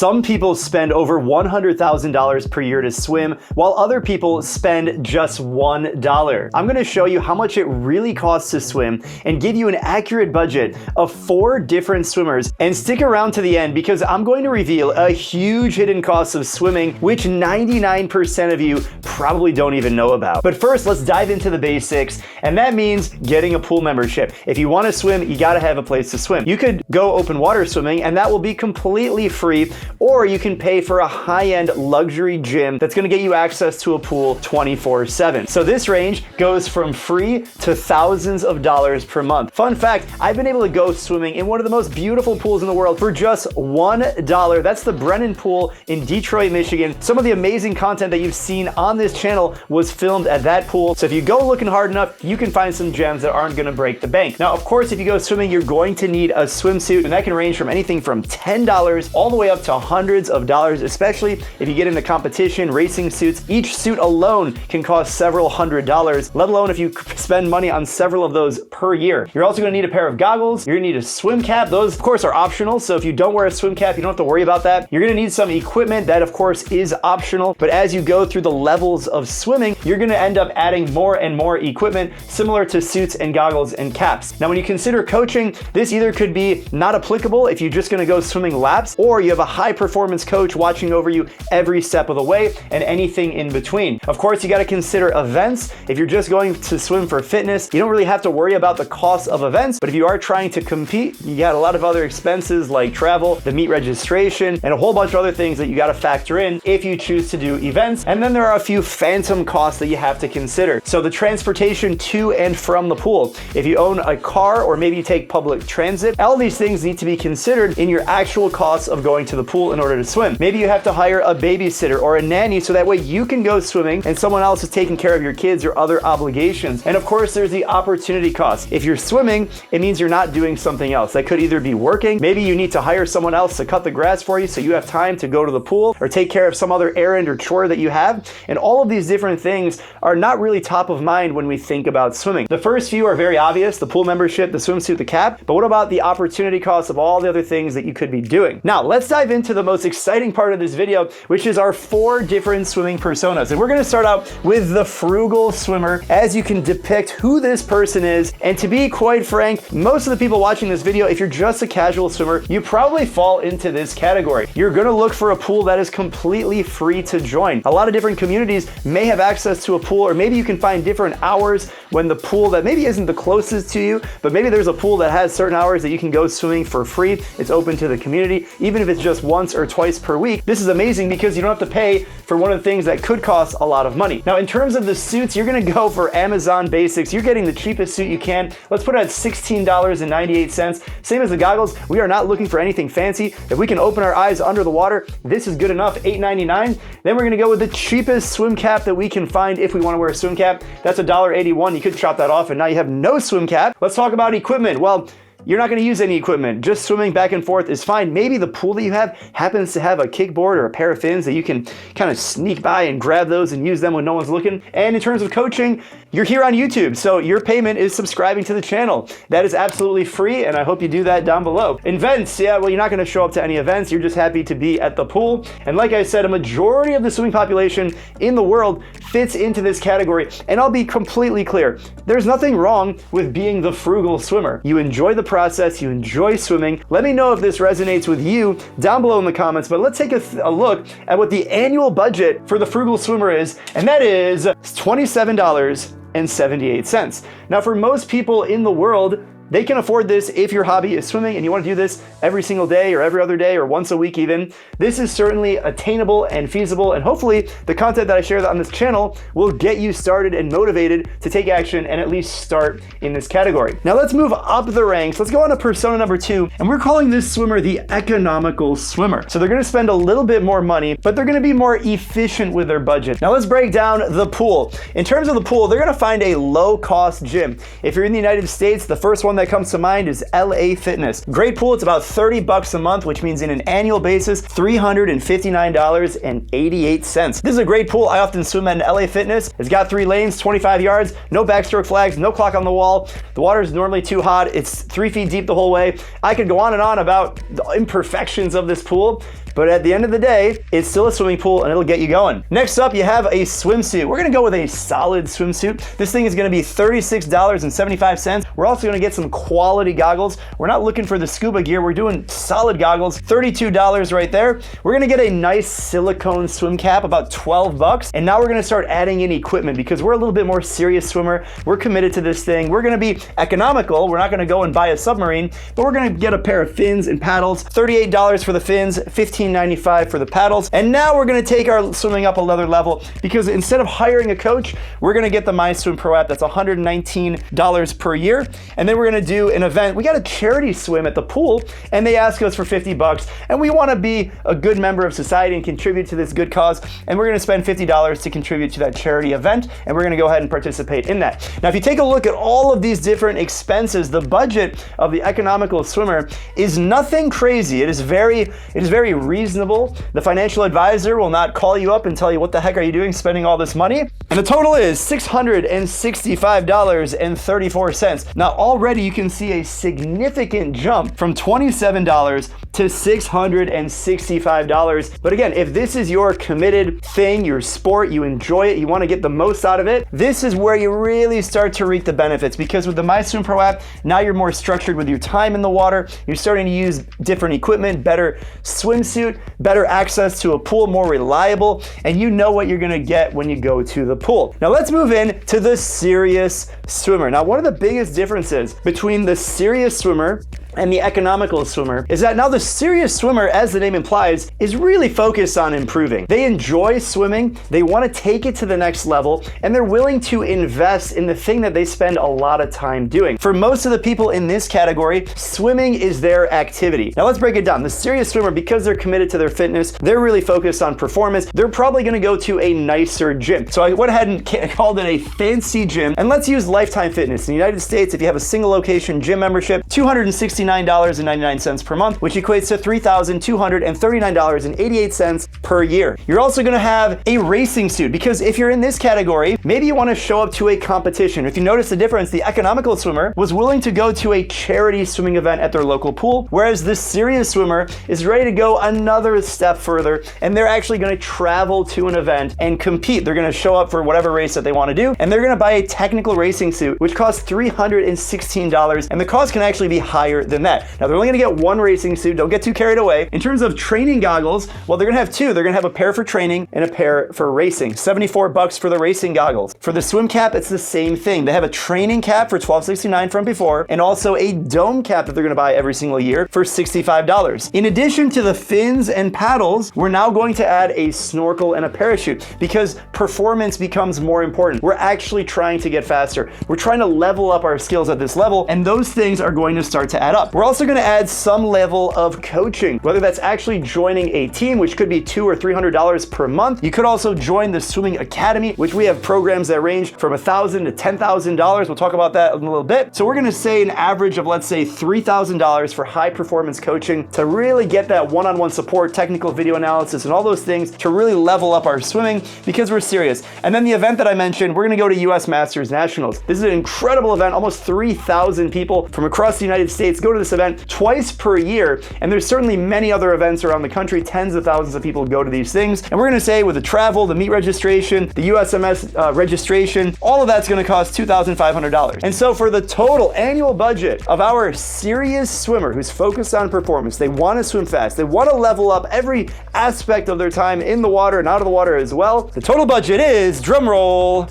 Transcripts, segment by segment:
Some people spend over $100,000 per year to swim, while other people spend just $1. I'm gonna show you how much it really costs to swim and give you an accurate budget of 4 different swimmers. And stick around to the end because I'm going to reveal a huge hidden cost of swimming, which 99% of you probably don't even know about. But first, let's dive into the basics, and that means getting a pool membership. If you wanna swim, you gotta have a place to swim. You could go open water swimming, and that will be completely free, or you can pay for a high-end luxury gym that's gonna get you access to a pool 24/7. So this range goes from free to thousands of dollars per month. Fun fact, I've been able to go swimming in one of the most beautiful pools in the world for just $1. That's the Brennan Pool in Detroit, Michigan. Some of the amazing content that you've seen on this channel was filmed at that pool. So if you go looking hard enough, you can find some gems that aren't gonna break the bank. Now, of course, if you go swimming, you're going to need a swimsuit, and that can range from anything from $10 all the way up to hundreds of dollars, especially if you get into competition racing suits. Each suit alone can cost several $100s, let alone if you spend money on several of those per year. You're also gonna need a pair of goggles. You're gonna need a swim cap. Those, of course, are optional. So if you don't wear a swim cap, you don't have to worry about that. You're gonna need some equipment. That, of course, is optional. But as you go through the levels of swimming, you're gonna end up adding more and more equipment similar to suits and goggles and caps. Now, when you consider coaching, this either could be not applicable if you're just gonna go swimming laps, or you have a high performance coach watching over you every step of the way and anything in between. Of course, you gotta consider events. If you're just going to swim for fitness, you don't really have to worry about the cost of events, but if you are trying to compete, you got a lot of other expenses like travel, the meet registration, and a whole bunch of other things that you gotta factor in if you choose to do events. And then there are a few phantom costs that you have to consider. So the transportation to and from the pool. If you own a car or maybe you take public transit, all these things need to be considered in your actual costs of going to the pool in order to swim. Maybe you have to hire a babysitter or a nanny so that way you can go swimming and someone else is taking care of your kids or other obligations. And of course, there's the opportunity cost. If you're swimming, it means you're not doing something else. That could either be working, maybe you need to hire someone else to cut the grass for you so you have time to go to the pool or take care of some other errand or chore that you have. And all of these different things are not really top of mind when we think about swimming. The first few are very obvious: the pool membership, the swimsuit, the cap. But what about the opportunity costs of all the other things that you could be doing? Now, let's dive into the most exciting part of this video, which is our 4 different swimming personas. And we're gonna start out with the frugal swimmer, as you can depict who this person is. And to be quite frank, most of the people watching this video, if you're just a casual swimmer, you probably fall into this category. You're gonna look for a pool that is completely free to join. A lot of different communities may have access to a pool, or maybe you can find different hours when the pool that maybe isn't the closest to you, but maybe there's a pool that has certain hours that you can go swimming for free. It's open to the community, even if it's just once or twice per week. This is amazing because you don't have to pay for one of the things that could cost a lot of money. Now, in terms of the suits, you're gonna go for Amazon basics. You're getting the cheapest suit you can. Let's put it at $16.98. Same as the goggles. We are not looking for anything fancy. If we can open our eyes under the water, this is good enough, $8.99. Then we're gonna go with the cheapest swim cap that we can find if we wanna wear a swim cap. That's $1.81. You could chop that off and now you have no swim cap. Let's talk about equipment. Well, you're not gonna use any equipment. Just swimming back and forth is fine. Maybe the pool that you have happens to have a kickboard or a pair of fins that you can kind of sneak by and grab those and use them when no one's looking. And in terms of coaching, you're here on YouTube, so your payment is subscribing to the channel. That is absolutely free, and I hope you do that down below. Events, yeah, well, you're not gonna show up to any events. You're just happy to be at the pool. And like I said, a majority of the swimming population in the world fits into this category. And I'll be completely clear, there's nothing wrong with being the frugal swimmer. You enjoy the process, you enjoy swimming. Let me know if this resonates with you down below in the comments, but let's take a look at what the annual budget for the frugal swimmer is, and that is $27.78. Now, for most people in the world, they can afford this if your hobby is swimming and you want to do this every single day or every other day or once a week even. This is certainly attainable and feasible, and hopefully the content that I share on this channel will get you started and motivated to take action and at least start in this category. Now let's move up the ranks. Let's go on to persona number 2, and we're calling this swimmer the economical swimmer. So they're gonna spend a little bit more money, but they're gonna be more efficient with their budget. Now let's break down the pool. In terms of the pool, they're gonna find a low-cost gym. If you're in the United States, the first one that comes to mind is LA Fitness. Great pool. It's about $30 a month, which means in an annual basis, $359.88. This is a great pool. I often swim at an LA Fitness. It's got 3 lanes, 25 yards, no backstroke flags, no clock on the wall. The water is normally too hot. It's 3 feet deep the whole way. I could go on and on about the imperfections of this pool, but at the end of the day, it's still a swimming pool and it'll get you going. Next up, you have a swimsuit. We're gonna go with a solid swimsuit. This thing is gonna be $36.75. We're also gonna get some quality goggles. We're not looking for the scuba gear. We're doing solid goggles, $32 right there. We're gonna get a nice silicone swim cap, about 12 bucks. And now we're gonna start adding in equipment because we're a little bit more serious swimmer. We're committed to this thing. We're gonna be economical. We're not gonna go and buy a submarine, but we're gonna get a pair of fins and paddles. $38 for the fins, $15.95 for the paddles. And now we're gonna take our swimming up another level because instead of hiring a coach, we're gonna get the MySwim app. That's $119 per year. And then we're gonna do an event. We got a charity swim at the pool and they ask us for 50 bucks. And we wanna be a good member of society and contribute to this good cause. And we're gonna spend $50 to contribute to that charity event. And we're gonna go ahead and participate in that. Now, if you take a look at all of these different expenses, the budget of the economical swimmer is nothing crazy. It is very reasonable. The financial advisor will not call you up and tell you, what the heck are you doing spending all this money? And the total is $665.34. Now, already you can see a significant jump from $27 to $665. But again, if this is your committed thing, your sport, you enjoy it, you want to get the most out of it, this is where you really start to reap the benefits, because with the MySwim Pro app, now you're more structured with your time in the water. You're starting to use different equipment, better swimsuit, better access to a pool, more reliable, and you know what you're going to get when you go to the pool. Now let's move in to the serious swimmer. Now, one of the biggest differences between the serious swimmer and the economical swimmer is that now the serious swimmer, as the name implies, is really focused on improving. They enjoy swimming, they want to take it to the next level, and they're willing to invest in the thing that they spend a lot of time doing. For most of the people in this category, swimming is their activity. Now let's break it down. The serious swimmer, because they're committed to their fitness, they're really focused on performance, they're probably going to go to a nicer gym. So I went ahead and called it a fancy gym, and let's use Lifetime Fitness. In the United States, if you have a single location gym membership, $269.99 per month, which equates to $3,239.88 per year. You're also going to have a racing suit, because if you're in this category, maybe you want to show up to a competition. If you notice the difference, the economical swimmer was willing to go to a charity swimming event at their local pool, whereas the serious swimmer is ready to go another step further, and they're actually going to travel to an event and compete. They're going to show up for whatever race that they want to do, and they're going to buy a technical racing suit, which costs $316, and the cost can actually be higher than that. Now, they're only going to get one racing suit. Don't get too carried away. In terms of training goggles, well, they're going to have two. They're going to have a pair for training and a pair for racing. 74 bucks for the racing goggles. For the swim cap, it's the same thing. They have a training cap for $12.69 from before, and also a dome cap that they're going to buy every single year for $65. In addition to the fins and paddles, we're now going to add a snorkel and a parachute, because performance becomes more important. We're actually trying to get faster. We're trying to level up our skills at this level, and those things are going to start to add up. We're also going to add some level of coaching, whether that's actually joining a team, which could be $200 or $300 per month. You could also join the Swimming Academy, which we have programs that range from $1,000 to $10,000. We'll talk about that in a little bit. So we're going to say an average of, let's say, $3,000 for high performance coaching to really get that one-on-one support, technical video analysis, and all those things to really level up our swimming, because we're serious. And then the event that I mentioned, we're going to go to US Masters Nationals. This is an incredible event. Almost 3,000 people from across the United States go to this event twice per year, and there's certainly many other events around the country. Tens of thousands of people go to these things, and we're going to say with the travel, the meet registration, the USMS registration, all of that's going to cost $2,500. And so for the total annual budget of our serious swimmer who's focused on performance, they want to swim fast, they want to level up every aspect of their time in the water and out of the water as well, the total budget is, drum roll,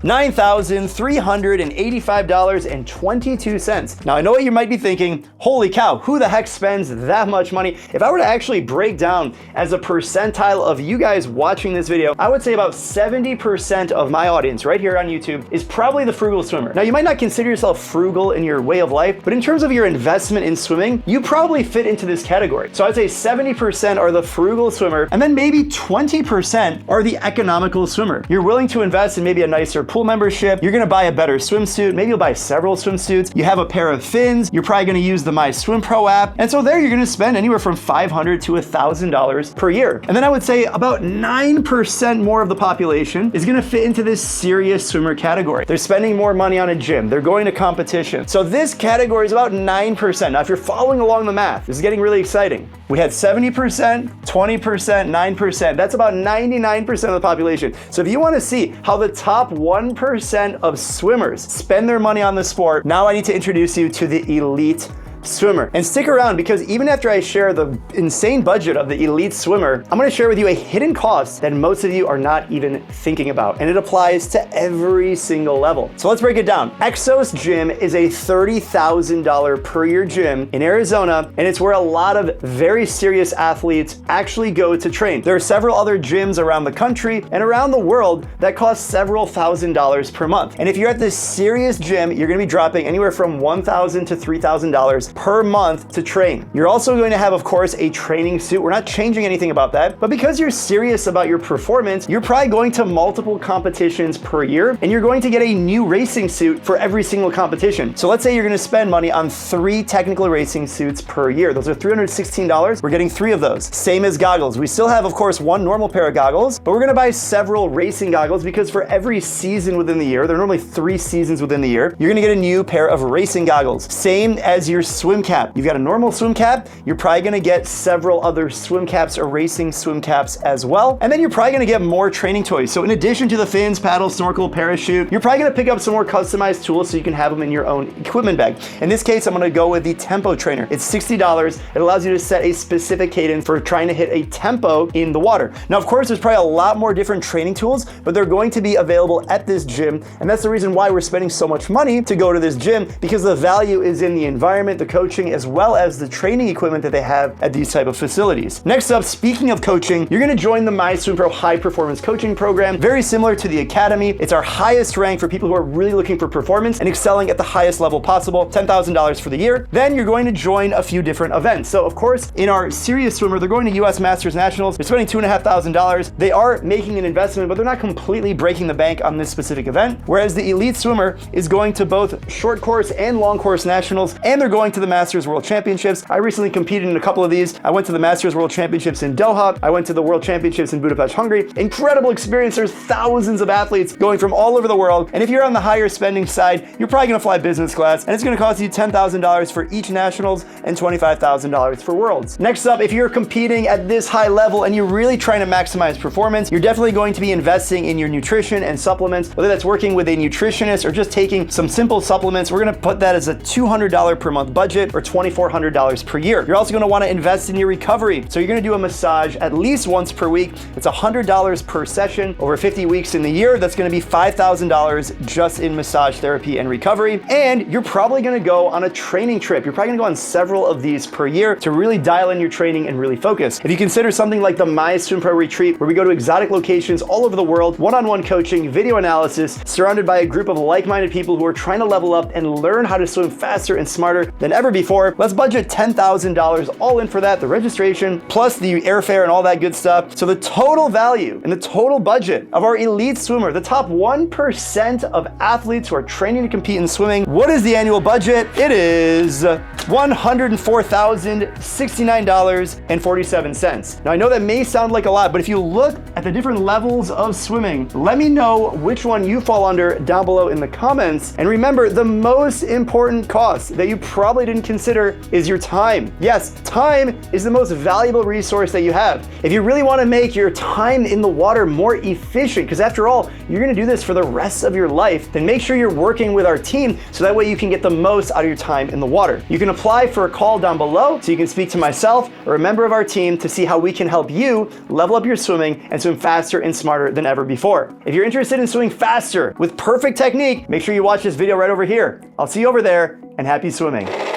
$9,385.22. Now, I know what you might be thinking, holy cow, who the heck spends that much money? If I were to actually break down as a percentile of you guys watching this video, I would say about 70% of my audience right here on YouTube is probably the frugal swimmer. Now, you might not consider yourself frugal in your way of life, but in terms of your investment in swimming, you probably fit into this category. So I'd say 70% are the frugal swimmer, and then maybe 20% are the economical swimmer. You're willing to invest in maybe a nicer pool membership, you're gonna buy a better swimsuit. Maybe you'll buy several swimsuits. You have a pair of fins. You're probably gonna use the MySwimPro app. And so there you're gonna spend anywhere from $500 to $1,000 per year. And then I would say about 9% more of the population is gonna fit into this serious swimmer category. They're spending more money on a gym. They're going to competition. So this category is about 9%. Now, if you're following along the math, this is getting really exciting. We had 70%, 20%, 9%. That's about 99% of the population. So if you want to see how the top 1% of swimmers spend their money on the sport, now I need to introduce you to the elite swimmer. And stick around, because even after I share the insane budget of the elite swimmer, I'm gonna share with you a hidden cost that most of you are not even thinking about. And it applies to every single level. So let's break it down. Exos Gym is a $30,000 per year gym in Arizona, and it's where a lot of very serious athletes actually go to train. There are several other gyms around the country and around the world that cost several $1,000s per month. And if you're at this serious gym, you're gonna be dropping anywhere from $1,000 to $3,000 per month to train. You're also going to have, of course, a training suit. We're not changing anything about that, but because you're serious about your performance, you're probably going to multiple competitions per year, and you're going to get a new racing suit for every single competition. So let's say you're going to spend money on 3 technical racing suits per year. Those are $316. We're getting 3 of those. Same as goggles. We still have, of course, 1 normal pair of goggles, but we're going to buy several racing goggles because for every season within the year, there are normally 3 seasons within the year, you're going to get a new pair of racing goggles. Same as your swim cap. You've got a normal swim cap, you're probably gonna get several other swim caps or racing swim caps as well. And then you're probably gonna get more training toys. So in addition to the fins, paddle, snorkel, parachute, you're probably gonna pick up some more customized tools so you can have them in your own equipment bag. In this case, I'm gonna go with the Tempo Trainer. It's $60. It allows you to set a specific cadence for trying to hit a tempo in the water. Now, of course, there's probably a lot more different training tools, but they're going to be available at this gym. And that's the reason why we're spending so much money to go to this gym, because the value is in the environment, the coaching, as well as the training equipment that they have at these type of facilities. Next up, speaking of coaching, you're gonna join the MySwimPro High Performance Coaching Program. Very similar to the Academy. It's our highest rank for people who are really looking for performance and excelling at the highest level possible, $10,000 for the year. Then you're going to join a few different events. So of course, in our serious swimmer, they're going to US Masters Nationals. They're spending $2,500. They are making an investment, but they're not completely breaking the bank on this specific event. Whereas the elite swimmer is going to both short course and long course nationals, and they're going to the Masters World Championships. I recently competed in a couple of these. I went to the Masters World Championships in Doha. I went to the World Championships in Budapest, Hungary. Incredible experience. There's thousands of athletes going from all over the world. And if you're on the higher spending side, you're probably gonna fly business class, and it's gonna cost you $10,000 for each nationals and $25,000 for worlds. Next up, if you're competing at this high level and you're really trying to maximize performance, you're definitely going to be investing in your nutrition and supplements, whether that's working with a nutritionist or just taking some simple supplements. We're gonna put that as a $200 per month budget or $2,400 per year. You're also gonna wanna invest in your recovery. So you're gonna do a massage at least once per week. It's $100 per session over 50 weeks in the year. That's gonna be $5,000 just in massage therapy and recovery. And you're probably gonna go on a training trip. You're probably gonna go on several of these per year to really dial in your training and really focus. If you consider something like the MySwimPro Retreat, where we go to exotic locations all over the world, one-on-one coaching, video analysis, surrounded by a group of like-minded people who are trying to level up and learn how to swim faster and smarter than ever before, let's budget $10,000 all in for that, the registration, plus the airfare and all that good stuff. So the total value and the total budget of our elite swimmer, the top 1% of athletes who are training to compete in swimming, what is the annual budget? It is $104,069.47. Now I know that may sound like a lot, but if you look at the different levels of swimming, let me know which one you fall under down below in the comments. And remember, the most important cost that you probably didn't consider is your time. Yes, time is the most valuable resource that you have. If you really want to make your time in the water more efficient, because after all, you're going to do this for the rest of your life, then make sure you're working with our team so that way you can get the most out of your time in the water. You can apply for a call down below so you can speak to myself or a member of our team to see how we can help you level up your swimming and swim faster and smarter than ever before. If you're interested in swimming faster with perfect technique, make sure you watch this video right over here. I'll see you over there, and happy swimming.